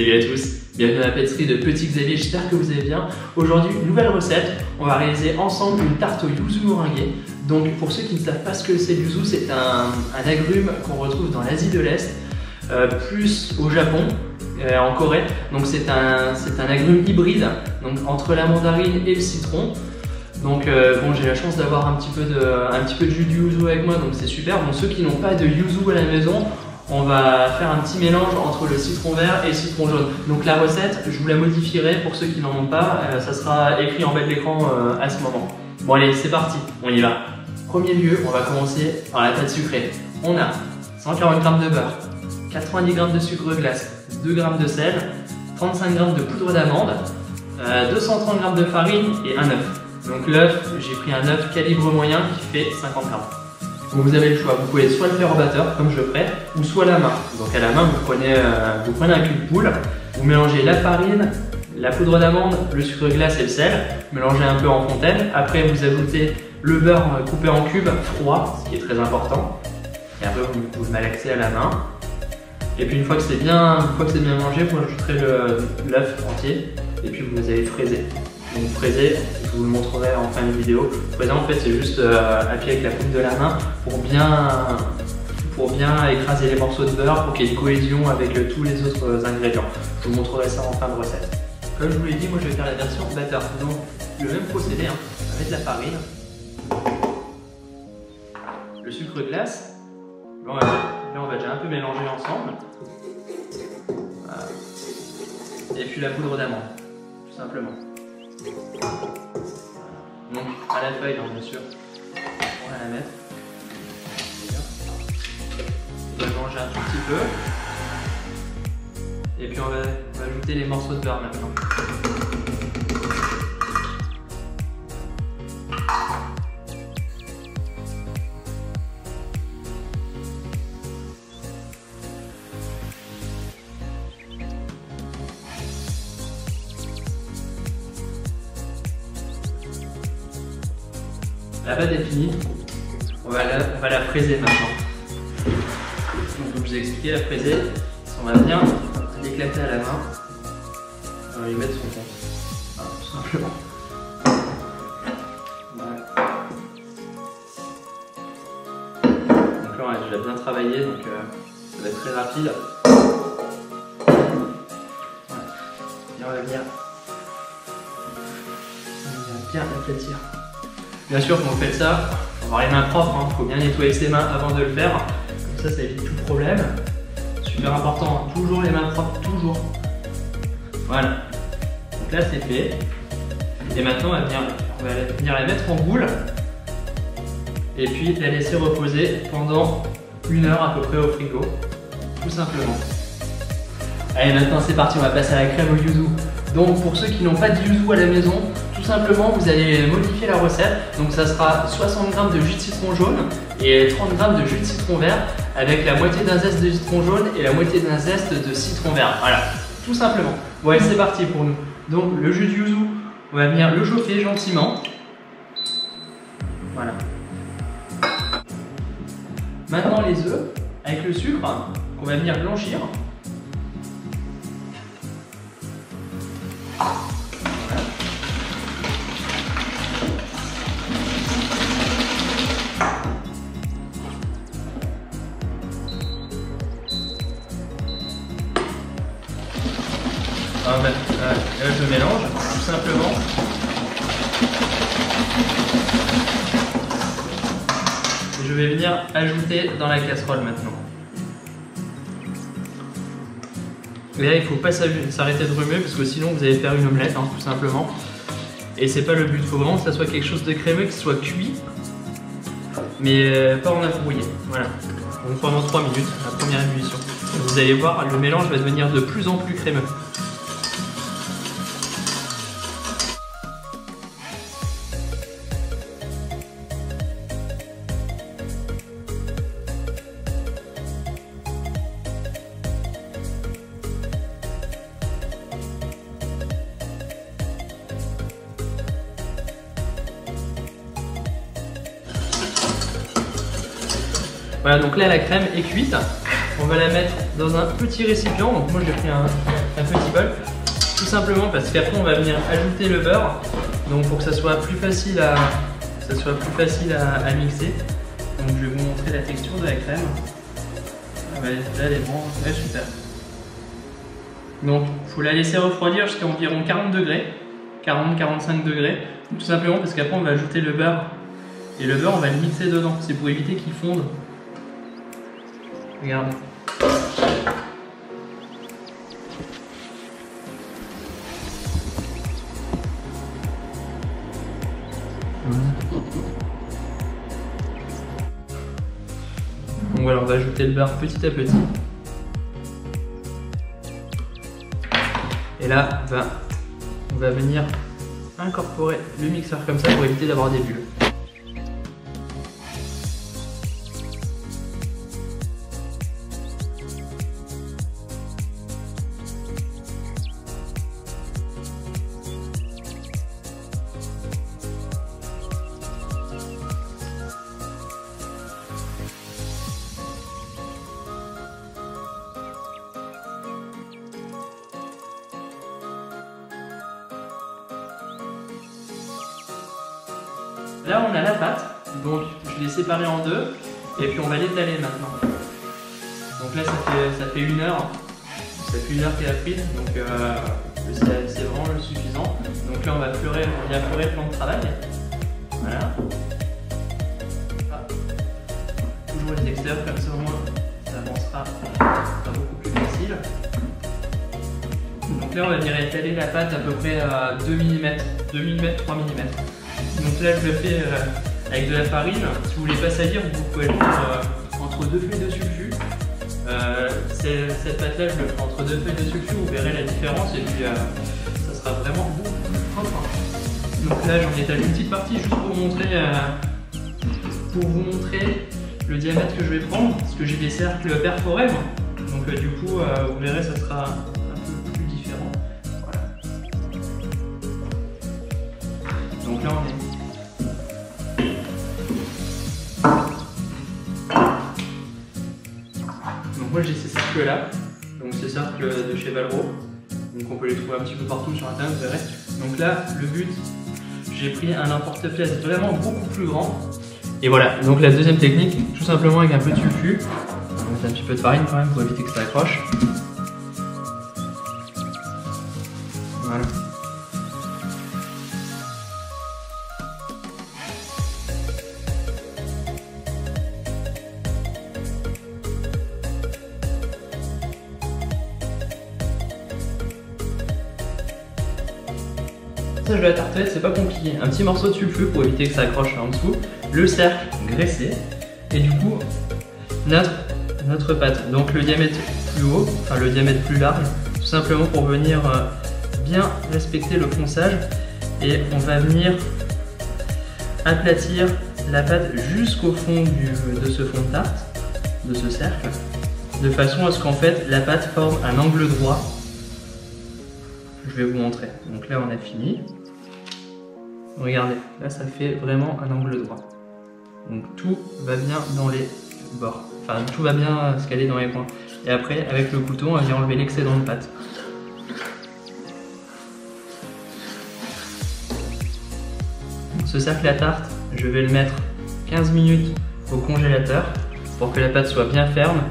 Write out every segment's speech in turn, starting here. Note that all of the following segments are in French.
Salut à tous, bienvenue dans la pâtisserie de Petit Xavier, j'espère que vous allez bien. Aujourd'hui, nouvelle recette, on va réaliser ensemble une tarte au yuzu meringuée. Donc pour ceux qui ne savent pas ce que c'est le yuzu, c'est un agrume qu'on retrouve dans l'Asie de l'Est, plus au Japon, en Corée. Donc c'est un agrume hybride, donc entre la mandarine et le citron. Donc bon, j'ai la chance d'avoir un petit peu de jus de yuzu avec moi, donc c'est super. Bon, ceux qui n'ont pas de yuzu à la maison, on va faire un petit mélange entre le citron vert et le citron jaune. Donc la recette, je vous la modifierai pour ceux qui n'en ont pas, ça sera écrit en bas de l'écran à ce moment. Bon allez, c'est parti, on y va. Premier lieu, on va commencer par la pâte sucrée. On a 140 g de beurre, 90 g de sucre glace, 2 g de sel, 35 g de poudre d'amande, 230 g de farine et un œuf. Donc l'œuf, j'ai pris un œuf calibre moyen qui fait 50 g. Donc vous avez le choix, vous pouvez soit le faire au batteur comme je ferai, ou soit à la main. Donc à la main, vous prenez un cul de poule, vous mélangez la farine, la poudre d'amande, le sucre glace et le sel, mélangez un peu en fontaine. Après vous ajoutez le beurre coupé en cubes froid, ce qui est très important. Et après vous le malaxez à la main. Et puis une fois que c'est bien mangé, vous ajouterez l'œuf entier et puis vous allez fraiser. Donc fraisez, je vous le montrerai en fin de vidéo. Fraiser en fait c'est juste appuyer avec la paume de la main pour bien écraser les morceaux de beurre pour qu'il y ait une cohésion avec tous les autres ingrédients. Je vous montrerai ça en fin de recette. Comme je vous l'ai dit, moi je vais faire la version batteur. Donc le même procédé, hein. On va mettre la farine, le sucre glace. Là on va déjà un peu mélanger ensemble. Voilà. Et puis la poudre d'amande, tout simplement. Donc à la feuille, bien sûr, on va la mettre. On va manger un tout petit peu. Et puis on va ajouter les morceaux de beurre maintenant. La pâte est finie, on va la fraiser maintenant. Donc, comme je vous ai expliqué, la fraiser, on va bien l'éclater à la main. On va lui mettre son compte, voilà, tout simplement. Voilà. Donc là, on a déjà bien travaillé, donc ça va être très rapide. Voilà. Et on va bien l'aplatir. Bien sûr, quand vous faites ça, il faut avoir les mains propres, il faut bien nettoyer ses mains avant de le faire. Comme ça évite tout problème. Super important, hein. Toujours les mains propres, toujours. Voilà. Donc là, c'est fait. Et maintenant, on va venir la mettre en boule. Et puis la laisser reposer pendant 1 heure à peu près au frigo. Tout simplement. Allez, maintenant c'est parti, on va passer à la crème au yuzu. Donc pour ceux qui n'ont pas de yuzu à la maison, tout simplement vous allez modifier la recette. Donc ça sera 60 g de jus de citron jaune et 30 g de jus de citron vert avec la moitié d'un zeste de citron jaune et la moitié d'un zeste de citron vert. Voilà, tout simplement. Bon allez, c'est parti pour nous. Donc le jus de yuzu, on va venir le chauffer gentiment. Voilà. Maintenant les œufs avec le sucre qu'on va venir blanchir. Là je mélange tout simplement. Et je vais venir ajouter dans la casserole maintenant. Et là il ne faut pas s'arrêter de remuer parce que sinon vous allez faire une omelette, hein, tout simplement. Et c'est pas le but, il faut vraiment que ça soit quelque chose de crémeux, qui soit cuit, mais pas en affrouillé. Voilà. Donc pendant 3 minutes, la première ébullition. Vous allez voir, le mélange va devenir de plus en plus crémeux. Voilà, donc là la crème est cuite. On va la mettre dans un petit récipient. Donc moi j'ai pris un un petit bol. Tout simplement parce qu'après on va venir ajouter le beurre. Donc pour que ça soit plus facile à, mixer. Donc je vais vous montrer la texture de la crème. Ah bah, là elle est vraiment ouais, super. Donc il faut la laisser refroidir jusqu'à environ 40 degrés. 40-45 degrés. Tout simplement parce qu'après on va ajouter le beurre. Et le beurre on va le mixer dedans. C'est pour éviter qu'il fonde. Regardez. Donc voilà, on va ajouter le beurre petit à petit. Et là, on va venir incorporer le mixeur comme ça pour éviter d'avoir des bulles. Là on a la pâte, donc je l'ai séparée en deux et puis on va l'étaler maintenant. Donc là ça fait 1 heure, ça fait 1 heure qu'elle a pris, donc c'est vraiment le suffisant. Donc là on va bien pleurer le plan de travail. Voilà. Toujours les extérieurs comme ça au moins ça avancera, ça sera beaucoup plus facile. Donc là on va venir étaler la pâte à peu près à 2 mm, 2 mm, 3 mm. Donc là je le fais avec de la farine. Si vous voulez pas salir, vous pouvez le faire entre 2 feuilles de sulfure. Cette pâte là je le fais entre 2 feuilles de sulfure, vous verrez la différence et puis ça sera vraiment beaucoup plus propre. Donc là j'en étale une petite partie juste pour vous montrer le diamètre que je vais prendre, parce que j'ai des cercles perforés. Donc du coup vous verrez ça sera un peu plus différent. Voilà. Donc là on est moi j'ai ces cercles là, donc ces cercles de chez Valro, donc on peut les trouver un petit peu partout sur internet, vous verrez. Donc là le but, j'ai pris un emporte-pièce vraiment beaucoup plus grand. Et voilà, donc la deuxième technique, tout simplement avec un peu de sulfure, donc un petit peu de farine quand même pour éviter que ça accroche. Voilà. De la tartelette, c'est pas compliqué. Un petit morceau de sulfure pour éviter que ça accroche en dessous, le cercle graissé et du coup notre pâte. Donc le diamètre plus haut, enfin le diamètre plus large, tout simplement pour venir bien respecter le ponçage et on va venir aplatir la pâte jusqu'au fond de ce fond de tarte, de ce cercle, de façon à ce qu'en fait la pâte forme un angle droit. Je vais vous montrer. Donc là on a fini. Regardez, là ça fait vraiment un angle droit. Donc tout va bien dans les bords. Enfin tout va bien se caler dans les coins. Et après avec le couteau on vient enlever l'excédent de pâte. Ce cercle à tarte, je vais le mettre 15 minutes au congélateur pour que la pâte soit bien ferme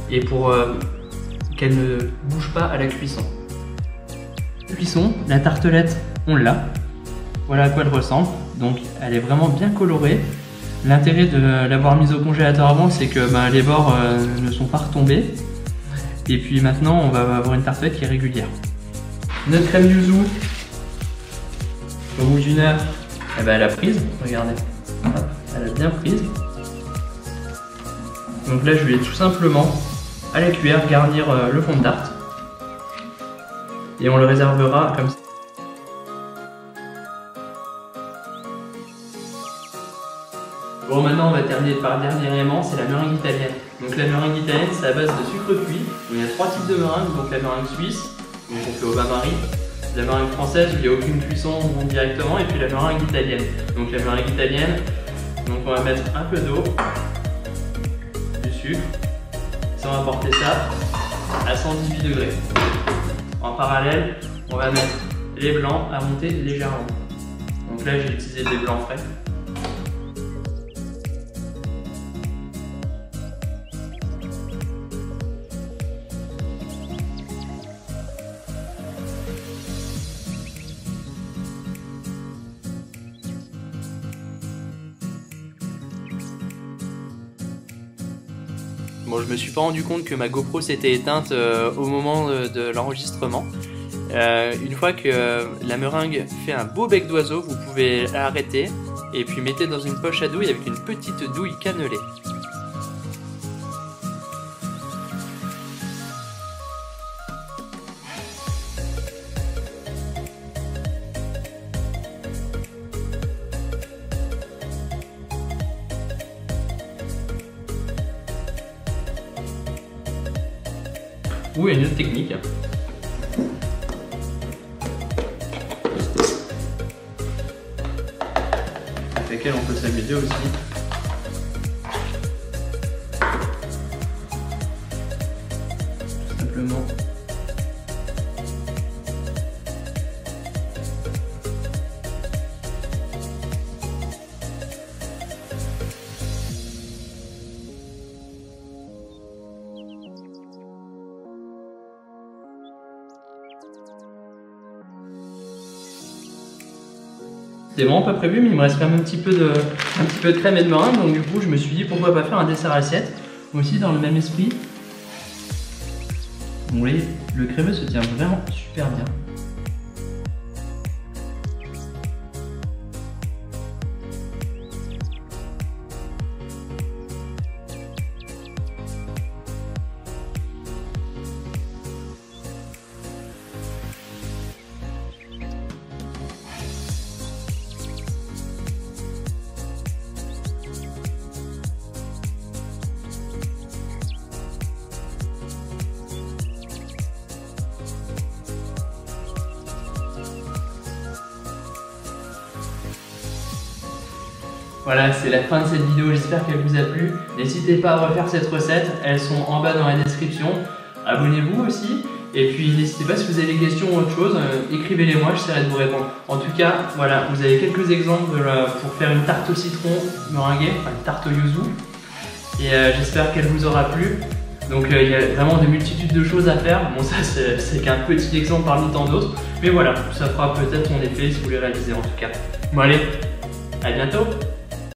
et pour qu'elle ne bouge pas à la cuisson. Cuisson, la tartelette, on l'a. Voilà à quoi elle ressemble. Donc elle est vraiment bien colorée. L'intérêt de l'avoir mise au congélateur avant, c'est que les bords ne sont pas retombés. Et puis maintenant, on va avoir une tartelette qui est régulière. Notre crème yuzu, au bout d'1 heure, elle a prise. Regardez, hop, elle a bien prise. Donc là, je vais tout simplement à la cuillère garnir le fond de tarte. Et on le réservera comme ça. Bon, maintenant on va terminer par le dernier élément, c'est la meringue italienne. Donc la meringue italienne, c'est à base de sucre cuit. Il y a 3 types de meringue, donc la meringue suisse, donc on fait au bain-marie. La meringue française, il n'y a aucune cuisson directement, et puis la meringue italienne. Donc la meringue italienne, donc on va mettre un peu d'eau, du sucre, ça on va porter ça à 118 degrés. En parallèle, on va mettre les blancs à monter légèrement. Donc là, j'ai utilisé des blancs frais. Bon, je me suis pas rendu compte que ma GoPro s'était éteinte au moment de l'enregistrement. Une fois que la meringue fait un beau bec d'oiseau, vous pouvez l'arrêter et puis mettez dans une poche à douille avec une petite douille cannelée. Ou une autre technique. Avec laquelle on peut s'amuser aussi. Tout simplement. C'était vraiment pas prévu, mais il me reste quand même un petit peu de crème et de meringue, donc du coup je me suis dit pourquoi pas faire un dessert assiette, aussi dans le même esprit. Vous voyez, le crémeux se tient vraiment super bien. Voilà, c'est la fin de cette vidéo, j'espère qu'elle vous a plu. N'hésitez pas à refaire cette recette, elles sont en bas dans la description. Abonnez-vous aussi, et puis n'hésitez pas si vous avez des questions ou autre chose, écrivez-les moi, j'essaierai de vous répondre. En tout cas, voilà, vous avez quelques exemples pour faire une tarte au citron meringuée, enfin une tarte au yuzu. Et j'espère qu'elle vous aura plu. Donc il y a vraiment de multitudes de choses à faire. Bon, ça c'est qu'un petit exemple parmi tant d'autres. Mais voilà, ça fera peut-être mon effet si vous les réalisez en tout cas. Bon allez, à bientôt!